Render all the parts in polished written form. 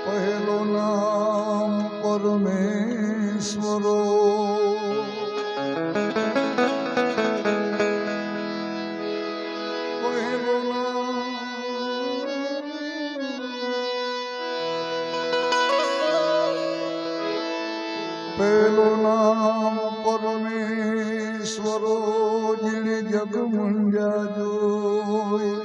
પહેલો નામ પરમેશ્વરો પહેલો નામ પરમેશ્વરો જીણે જગ મુંજા જોઈ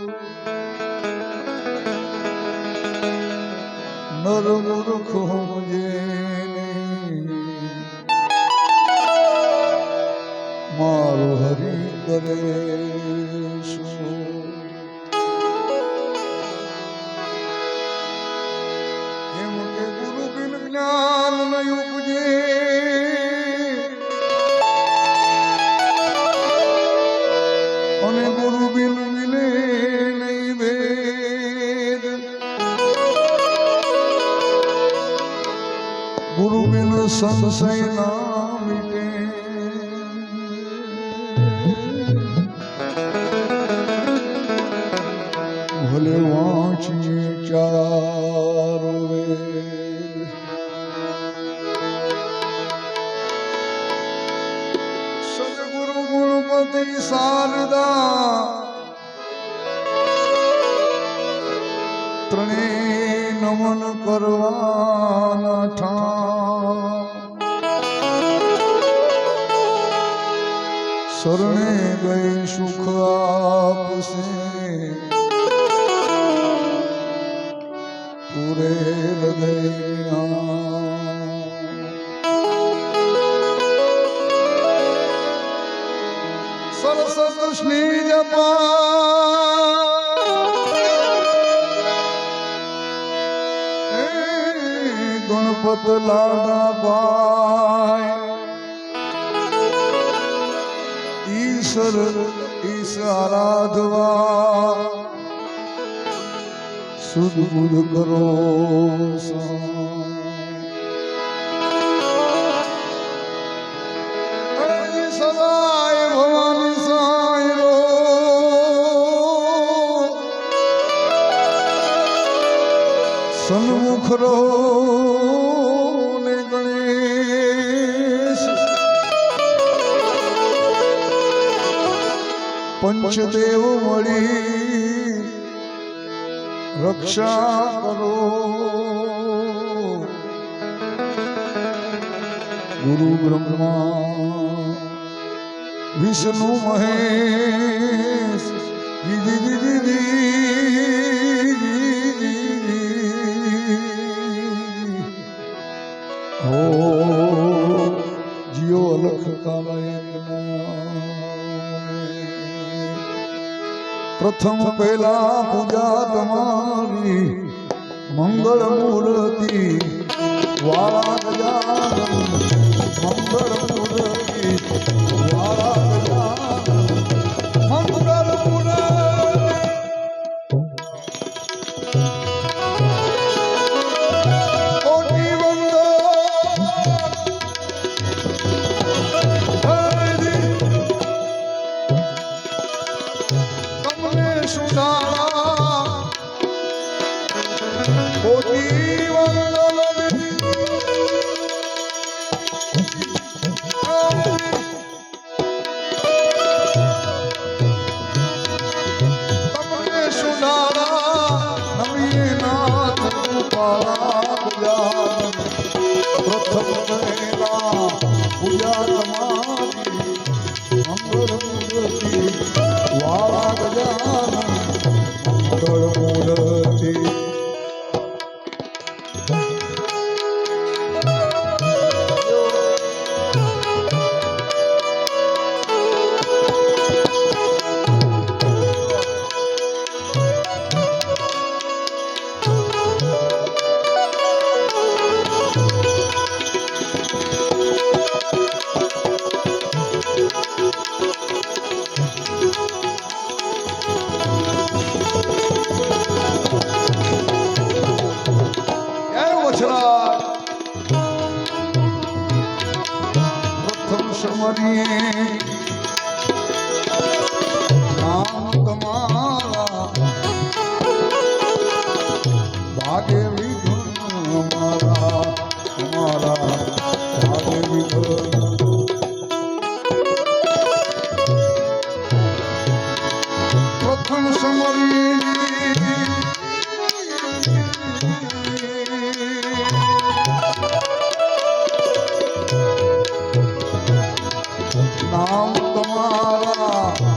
નર મૂર્ખ હોજે મારો હરી કરે એમ કે ગુરુ બિન જ્ઞાન નહીં ઉપજે અને ગુરુ બિન મિલે નહીં ભેદ ગુરુ બિન સંશય ના મિટે ભલે વાંચીએ ચાર વેદ સદગુરુ ગુણપતિ શારદા ત્રણેય નમન કરવાના ઠા શરણે ગઈ સુખ આપશે પૂરે હૃદય સરસ કૃષ્ણ જપા ગણપત લાડા ભાઈ ઈશ્વર આરાધવા સુધ બુધ કરો સદાય ભવાની સાંઈ રો સન્મુખ રો ને ગણેશ પંચદેવ મળી રક્ષા કરો ગુરુ બ્રહ્મા વિષ્ણુ મહેશ હો જીઓ અલખ પ્રથમ પહેલા પૂજા તમારી મંગળ મૂર્તિ વાળા ગજાનન મંગળ મૂર્તિ વાળા ગજાનન મંગળ મૂર્તિ કોટી વંદન તમને સુધારા કોટી વંદન પ્રથમ પહેલા પૂજા તમારી મંગળ મૂર્તિ વાળા ગજાનન મંગળ મૂર્તિ નામ તમારા ભાગે વિઘ્ન નામ તમારા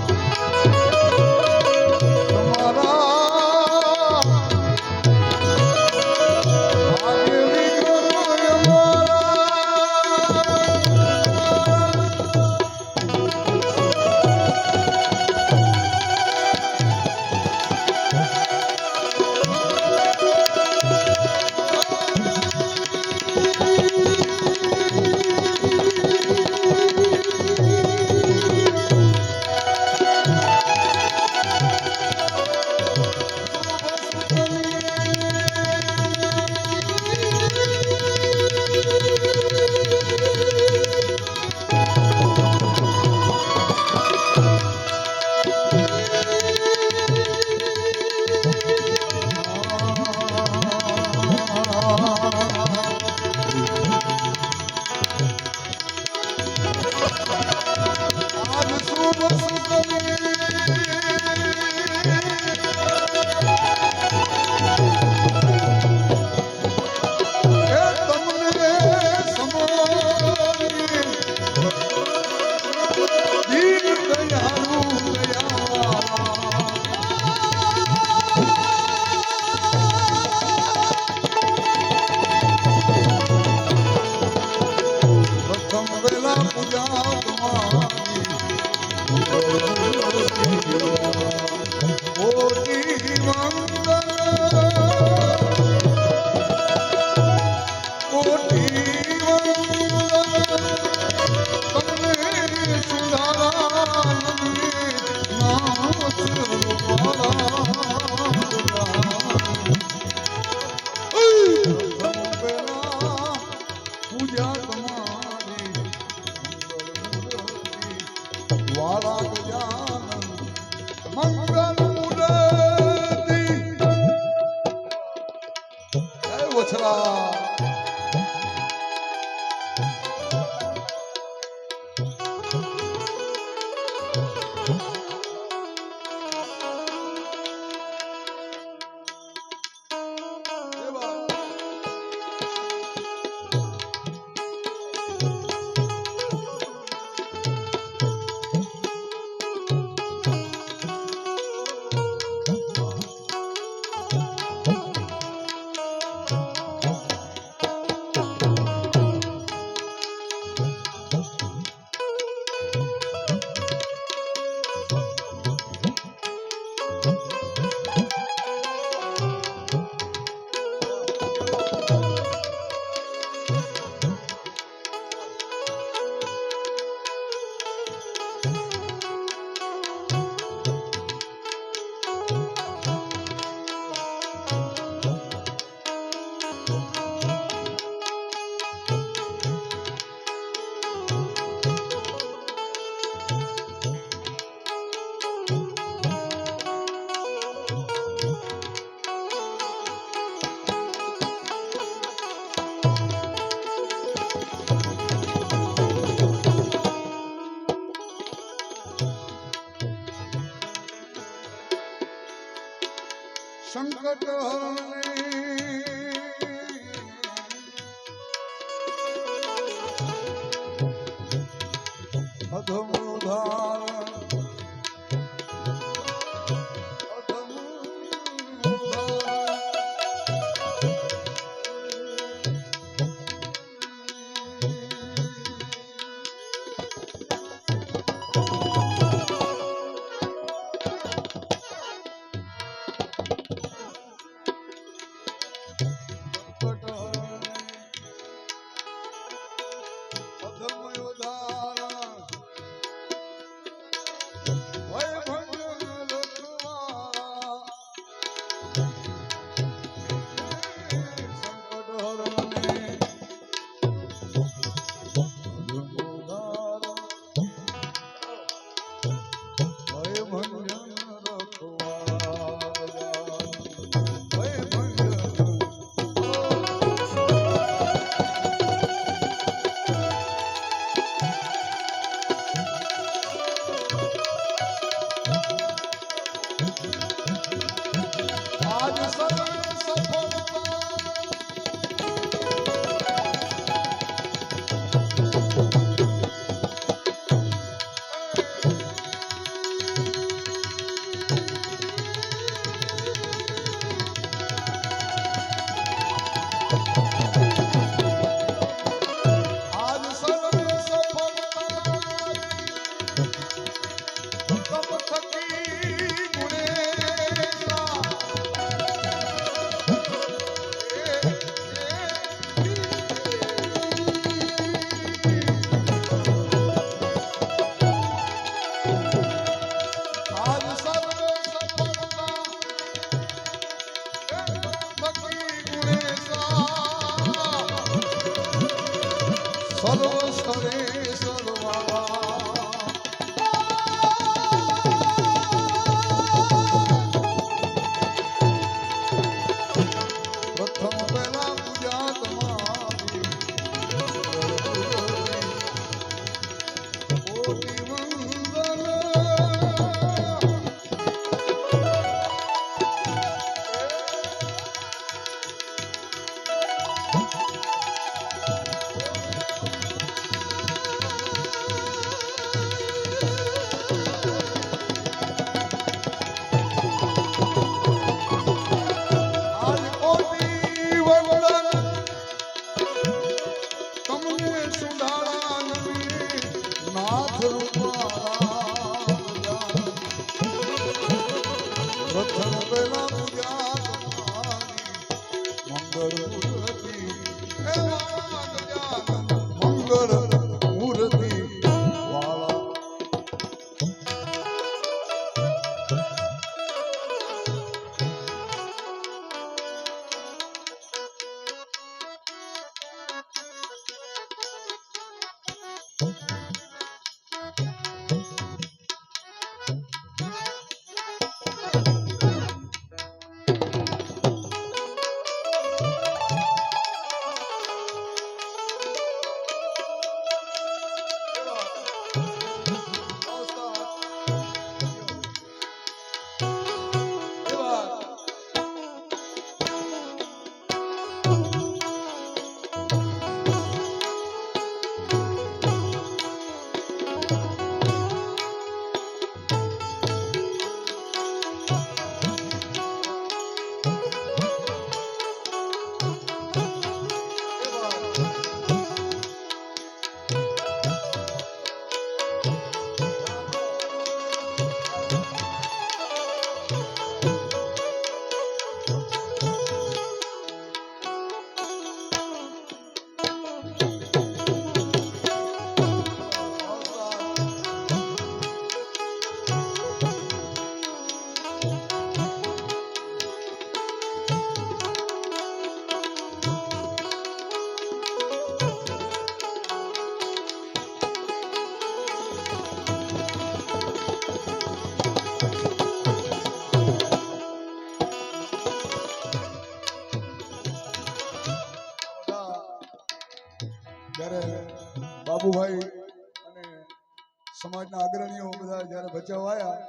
ભાગ્ય વિક્રમ સંકટ અધમ ઉધાર આજ સર્વે સફળતા બાબુભાઈ અને સમાજના અગ્રણીઓ બધા જ્યારે બચાવ આવ્યા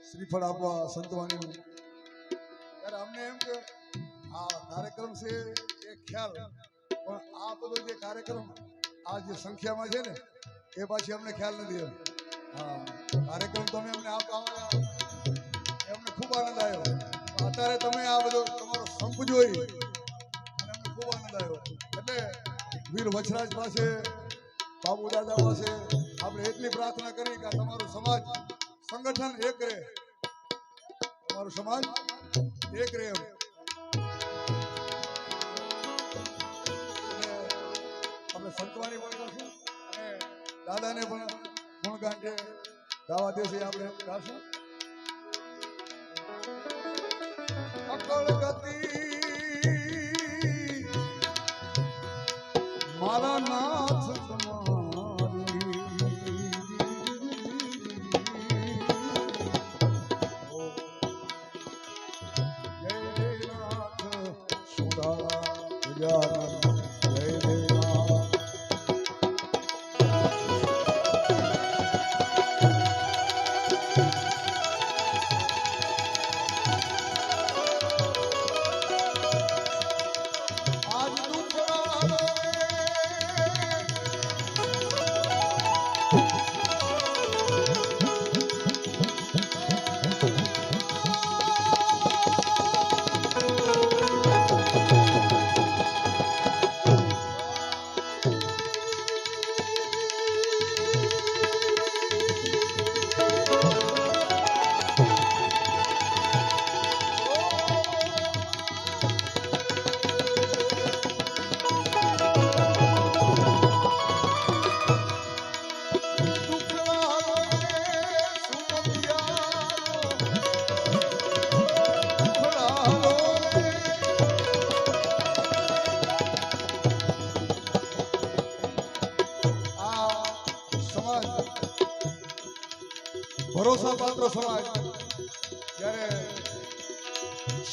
શ્રીફળ આપવા સંતવાણીનું, ત્યારે અમને એમ કે આ કાર્યક્રમ છે એ ખ્યાલ, પણ આ બધો જે કાર્યક્રમ આ જે સંખ્યામાં છે ને એ પાછી અમને ખ્યાલ નથી. એમ હા, કાર્યક્રમ તમે અમને આપતા આવ્યા અમને ખૂબ આનંદ આવ્યો. અત્યારે તમે આ બધો તમારો સંપ જોઈ અને અમને ખૂબ આનંદ આવ્યો. એટલે વીર વછરાજ પાસે, બાબુ દાદા પાસે આપણે એટલી પ્રાર્થના કરી કે તમારું સમાજ સંગઠન એક રહે, તમારું સમાજ એક રહે. આપણે સંતવાણી પણ કરશું અને દાદાને પણ ગુણગાન છે ગાવા દેશે આપણે ગાશું. અકળ ગતિ મારા નાથ તમારી, જય નાથ સુધારા જય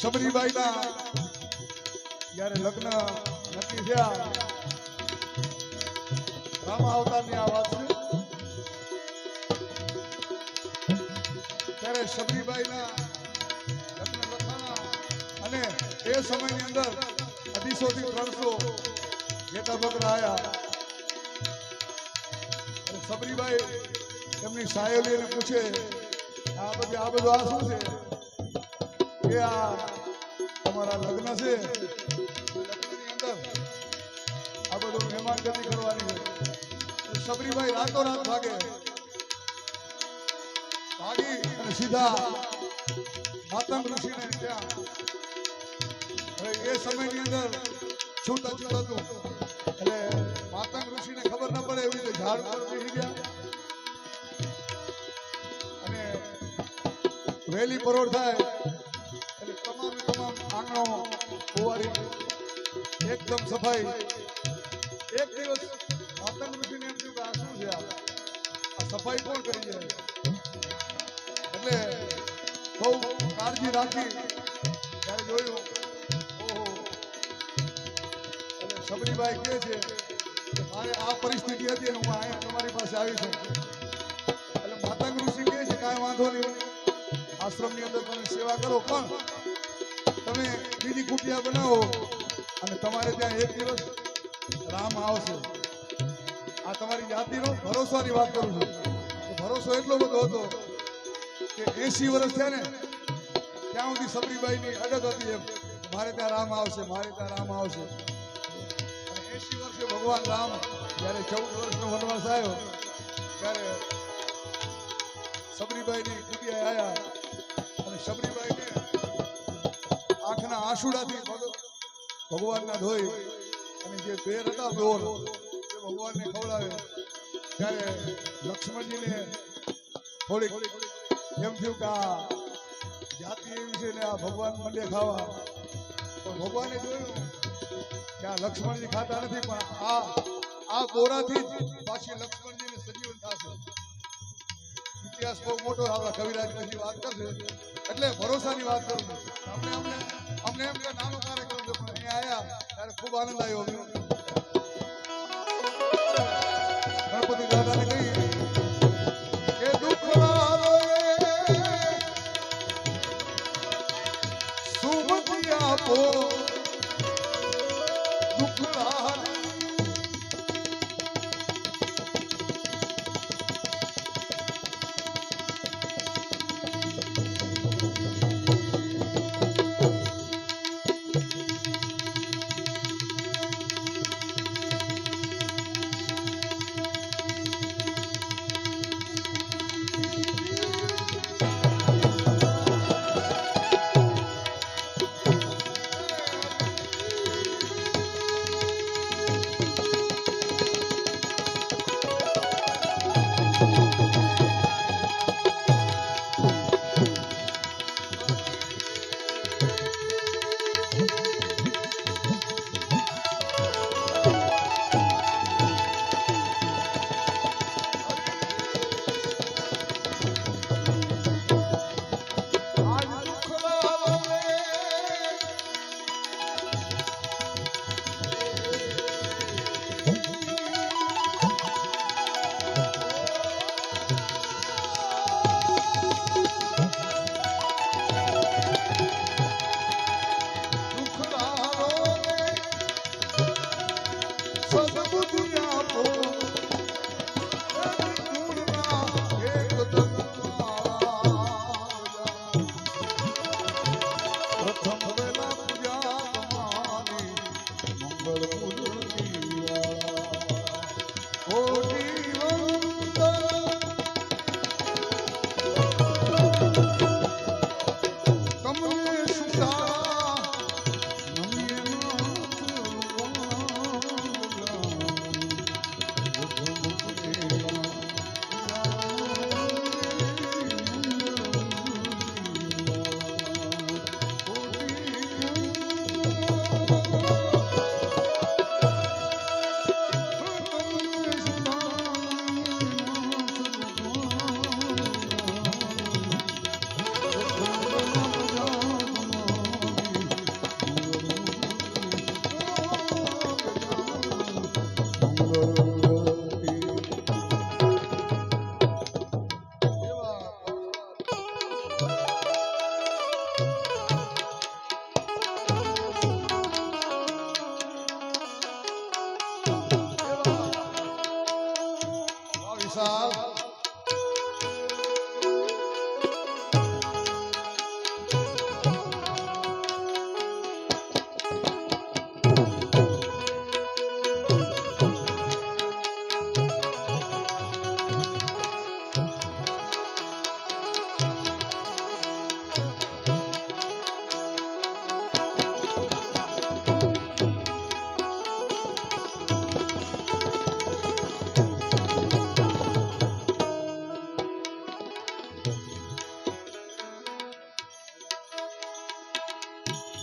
સબરીબાઈના જ્યારે લગ્ન નક્કી થયા, રામા અવતારની આ વાત છે, ત્યારે સબરીબાઈના લગ્ન લખાણા અને એ સમયની અંદર 250 થી 300 ઘેટા બકરા આવ્યા. સબરીબાઈ એમની સાહેલીને પૂછે, આ બધું આ શું છે? કે આ તમારા લગ્ન છે, લગ્નની અંદર આ બધું મહેમાનગતિ કરવાની છે. સબરીબાઈ રાતોરાત ભાગી અને સીધા માતંગ ઋષિને ત્યાં. હવે એ સમયની અંદર છૂત અછૂત હતું એટલે માતંગ ઋષિને ખબર ન પડે એવી રીતે ઝાડ પર બેસી ગયા અને વહેલી પરોઢ થાય એટલે તમામ આંગણો ઓવારી એકદમ સફાઈ. એક દિવસ માતંગ ઋષિને એમ થયું કે આ શું છે, આ સફાઈ કોણ કરી જાય? એટલે બહુ કાળજી રાખી ત્યારે જોયું, ઓહો. એટલે સબરીબાઈ કહે છે કે મારે આ પરિસ્થિતિ હતી અને હું અહીંયા તમારી પાસે આવી છું. એટલે માતંગ ઋષિ કહે છે કાંઈ વાંધો નહીં, આશ્રમની અંદર તમે સેવા કરો, પણ તમે બીજી કુટિયા બનાવો અને તમારે ત્યાં એક દિવસ રામ આવશે. આ તમારી જાતિનો ભરોસાની વાત કરું છું. ભરોસો એટલો બધો હતો કે 80 વર્ષ થયા ને ત્યાં સુધી સબરીબાઈની અડગ હતી એમ, મારે ત્યાં રામ આવશે, મારે ત્યાં રામ આવશે. અને 80 વર્ષે ભગવાન રામ જ્યારે 14 વર્ષનો વનવાસ આવ્યો ત્યારે સબરીબાઈની કુટિયાએ આવ્યા અને સબરીબાઈને આંખના આંસુડાથી ભગવાનના ધોઈ અને જે બેર હતા બોર એ ભગવાનને ખવડાવે. ત્યારે લક્ષ્મણજીને થોડીક એમ થયું કે આ જાતિ એવી છે ને આ ભગવાન મંડે ખાવા, પણ ભગવાને જોયું કે આ લક્ષ્મણજી ખાતા નથી, પણ આ બોરાથી જ પાછી લક્ષ્મણજીને સજીવન થશે. ઇતિહાસ બહુ મોટો, આપણા કવિરાજ પછી વાત કરશે, એટલે ભરોસાની વાત કરું છું. અમને એમ કે નાનો કાર્યક્રમ છે, પણ અહીંયા આવ્યા ત્યારે ખૂબ આનંદ આવ્યો. ગણપતિ દાદાને કહી કે દુઃખ સુમતિ આપો, દુઃખ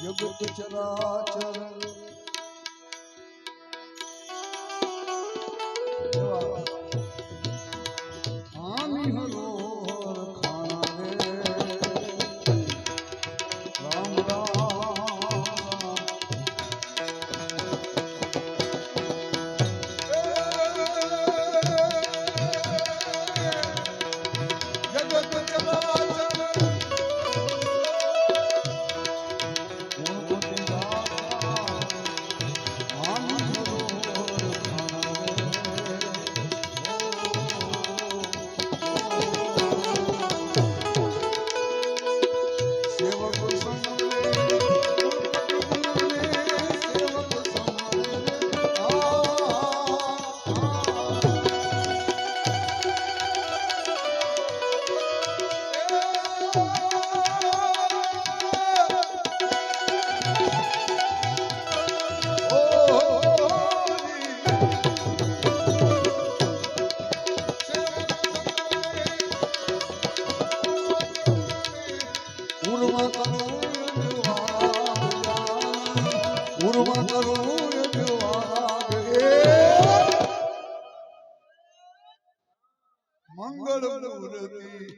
જગત ચરાચર આમી હરોર ખાણા રે રામ રામ જગત ચરાચર મંગળ મૂર્તિ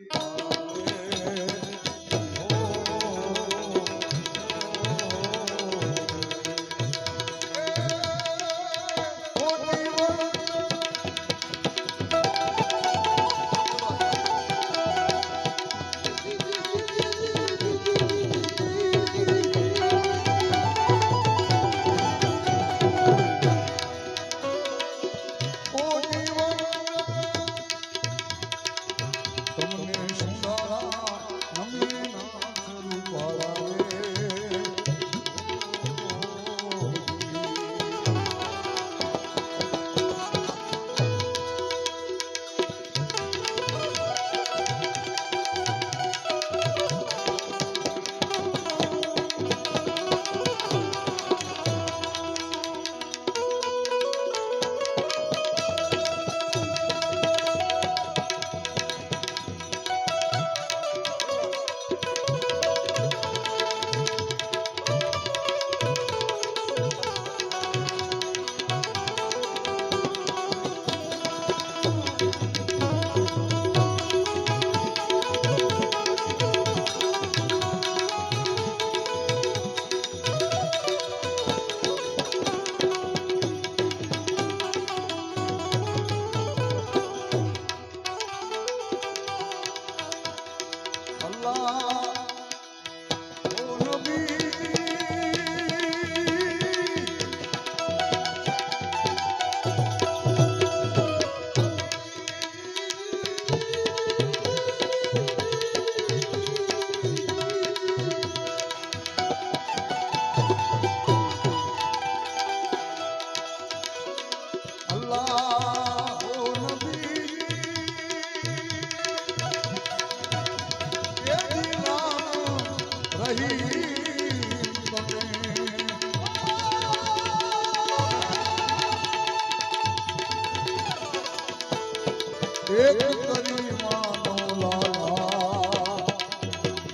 એક કરી માનો લાલા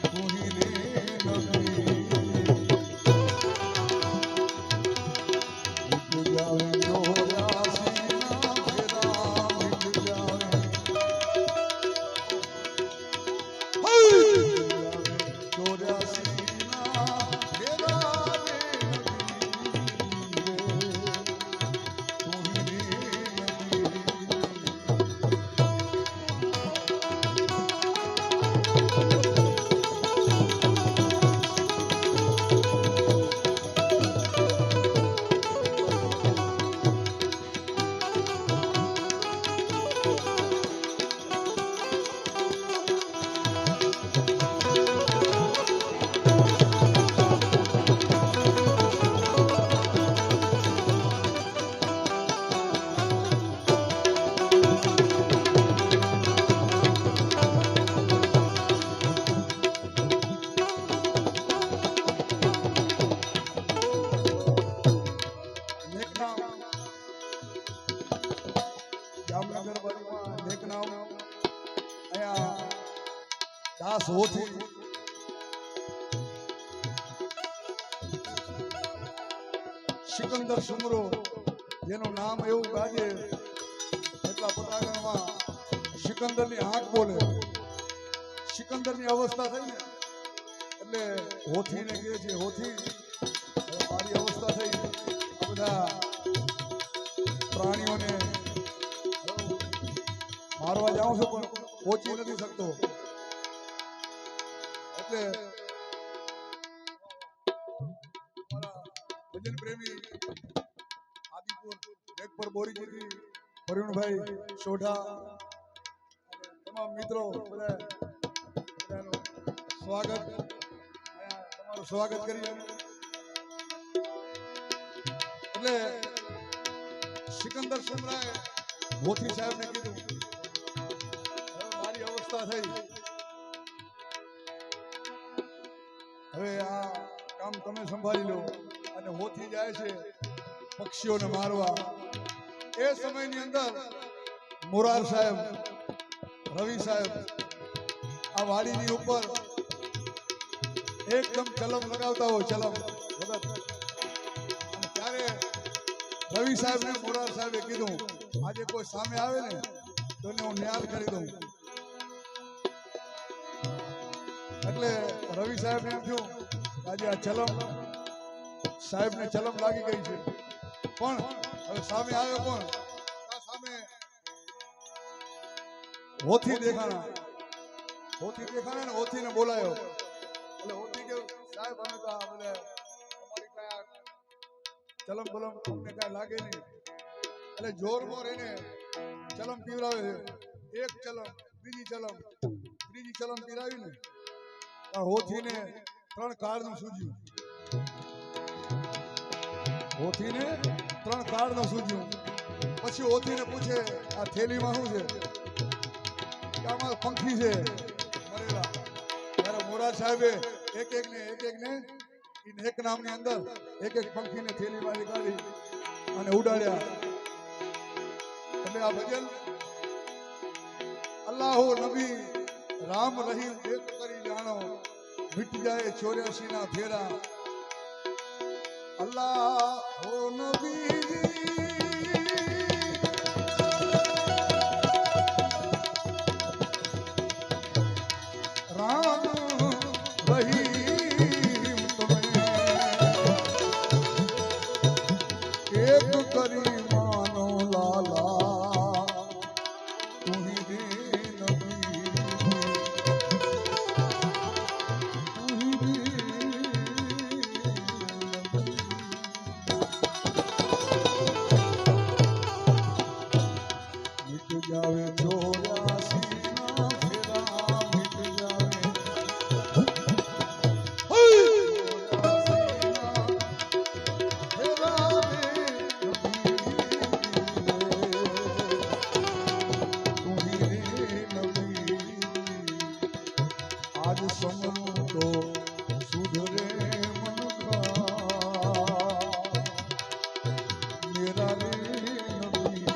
તુહી રે નબી મિટ જાવે જોયા સીના ફેરા મિટ જાવે જોયા સીના ફેરા રે નબી જામનગર બાજુમાં નેકનામ અહીંયા દાસ હોથી સિકંદર સુમરો જેનું નામ એવું ગાજે એટલા પટાગણમાં સિકંદરની આંખ બોલે. સિકંદરની અવસ્થા થઈ ને એટલે હોથીને કહે છે, હોથી મારી અવસ્થા થઈ, આ બધા પ્રાણીઓને મારવા જાઉં છું પણ પહોંચી નથી શકતો. એટલે ભજન પ્રેમી આદિપુર રેગપર બોરીજીથી પ્રવીણભાઈ સોઢા તમામ મિત્રો બધાનું સ્વાગત, તમારું સ્વાગત કરીએ. એટલે સિકંદર સુમરાએ હોથી સાહેબને કીધું, મારી અવસ્થા થઈ, હવે આ કામ તમે સંભાળી લો. અને હોથી જાય છે પક્ષીઓને મારવા. એ સમયની અંદર મોરાર સાહેબ, રવિ સાહેબ આ વાડીની ઉપર એકદમ ચલમ લગાવતા હોય, ચલમ વખત. અને ત્યારે રવિ સાહેબ ને મોરાર સાહેબે કીધું, આજે કોઈ સામે આવે ને તો એને હું ન્યાલ કરી દઉં. એટલે રવિ સાહેબ ને એમ થયું આજે આ ચલમ સાહેબ ને ચલમ લાગી ગઈ છે, પણ હવે સામે આવ્યો કોણ? આ સામે હોથી દેખાણા. હોથી દેખાણા ને હોથીને બોલાયો. એટલે હોથી કે સાહેબ અમે તો બોલે અમારી કયા ચલમ બલમ તમને કઈ લાગે નહીં. એટલે જોરમાં રહીને ચલમ પીવરાવે છે. એક ચલમ, બીજી ચલમ, ત્રીજી ચલમ પીરાવીને આ હોથીને 3 કાળનું સૂજ્યું. હોથીને 3 કાળનું સૂજ્યું. પછી હોથીને પૂછે આ થેલીમાં શું છે? કે આમાં પંખી છે મરેલા. ત્યારે મોરાર સાહેબે એક એક નામની અંદર એક પંખીને થેલીમાંથી કાઢી અને ઉડાડ્યા. એટલે આ ભજન અલ્લાહો નબી રામ રહીમ એક કરી જાણો, મિટ જાય 84 ના ફેરા. અલ્લાહો નબી રામ રહીમ તમે એક કરી માનો લાલા, તુહી રે નબી, તુહી રે મિટ જાવે 84 ના ફેરા, મિટ જાવે આજ સમનું તો સુધરે મન કા મેરા રે નબી.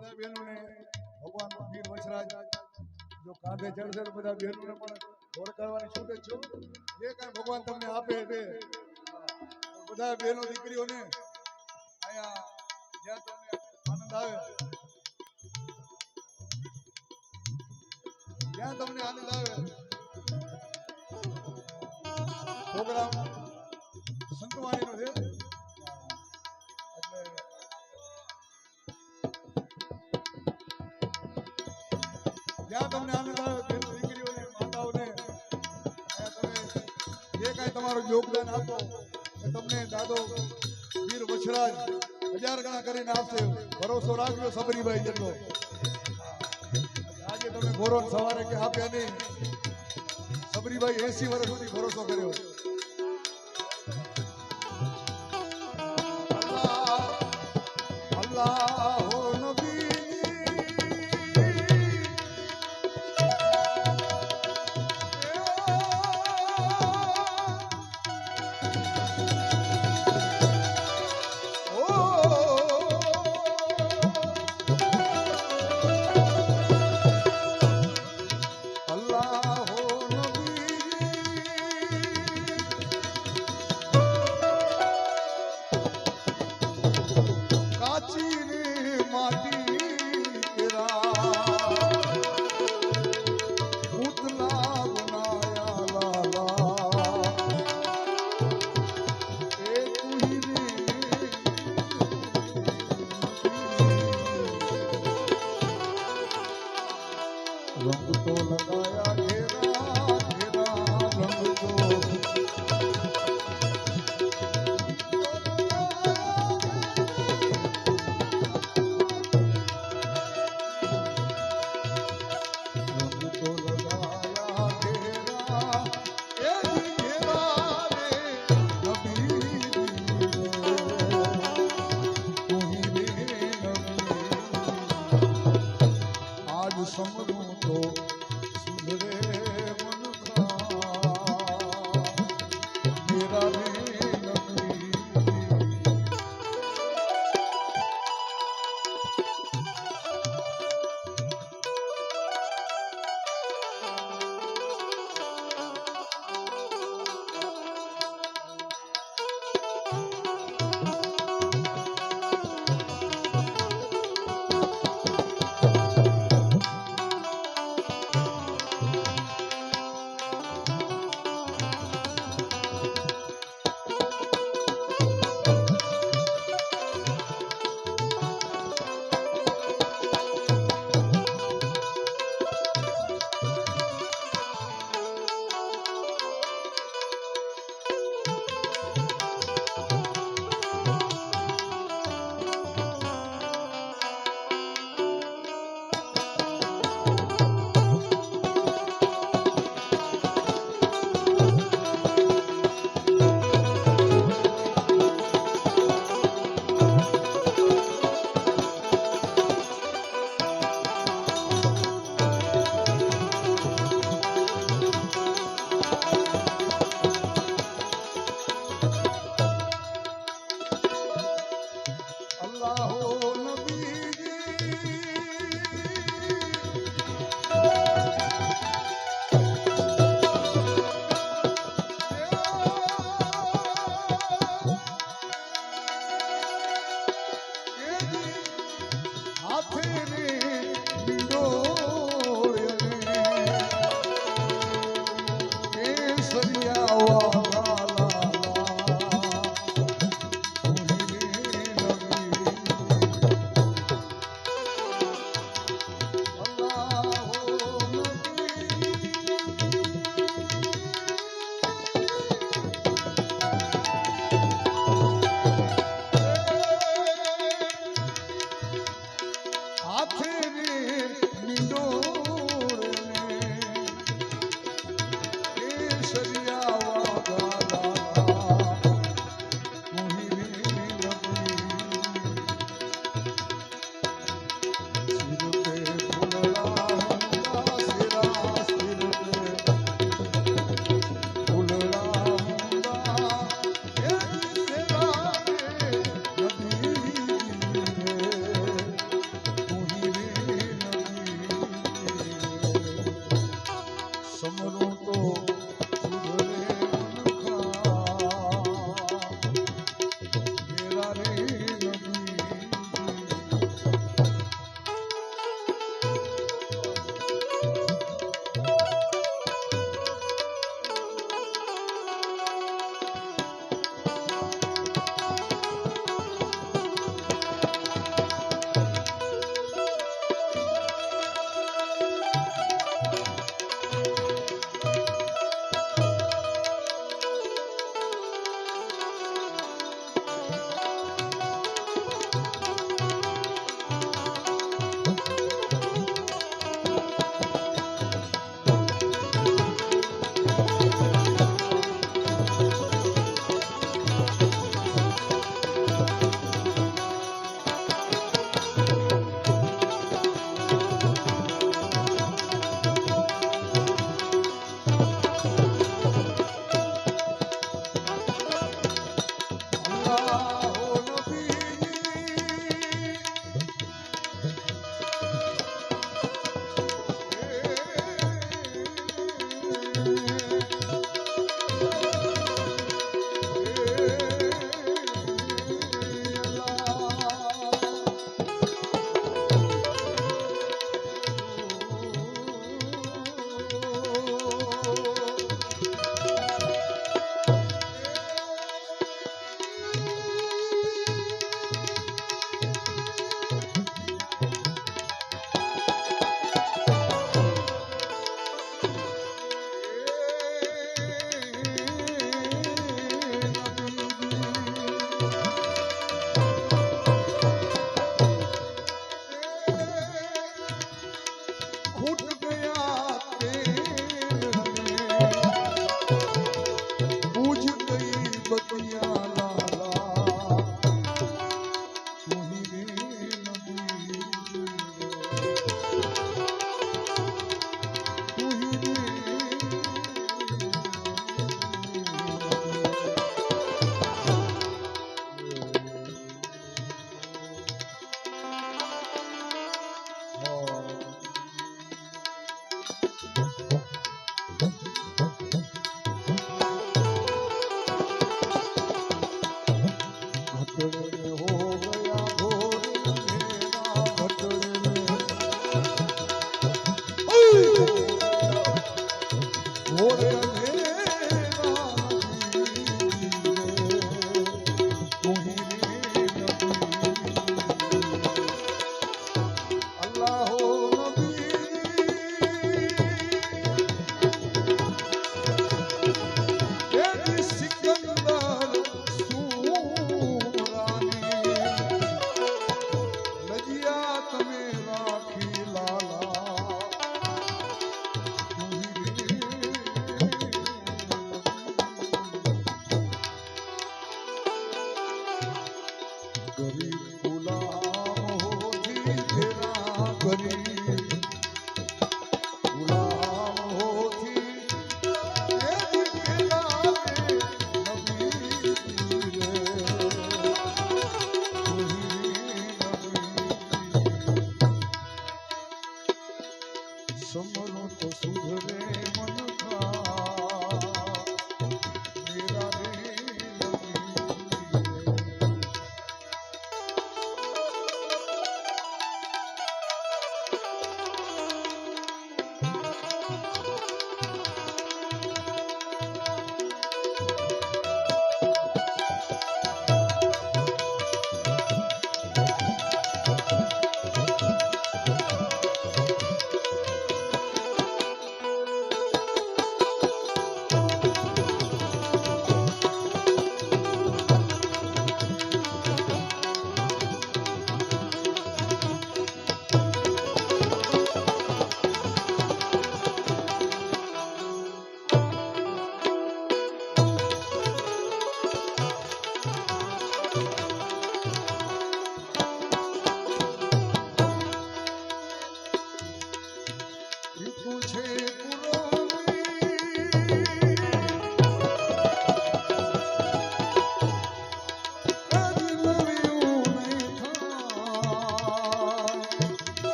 બધા બહેનોને ભગવાન વીર વચરાજ જો કાંધે ચડશે તો બધા બહેનોને પણ ઘોર કરવાની છૂટ જ છો. જે કાંઈ ભગવાન તમને આપે તે બધા બહેનો દીકરીઓને અહીંયા જ્યાં તમને આનંદ આવે, જ્યાં તમને આનંદ આવે પ્રોગ્રામ સંતવાણીનો છે. એટલે જ્યાં તમને આનંદ આવે બહેનો દીકરીઓને માતાઓને તમે જે કાંઈ તમારું યોગદાન આપો એ તમને દાદો વીર વછરાજ 1000 ગણા કરીને આપશે. ભરોસો રાખજો સબરીભાઈ જેટલો. આજે તમે ગોરો સવારે કે આપ્યા નહીં, સબરીભાઈ 80 વર્ષ સુધી ભરોસો કર્યો.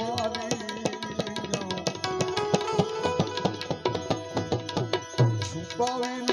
મારી છુપાવી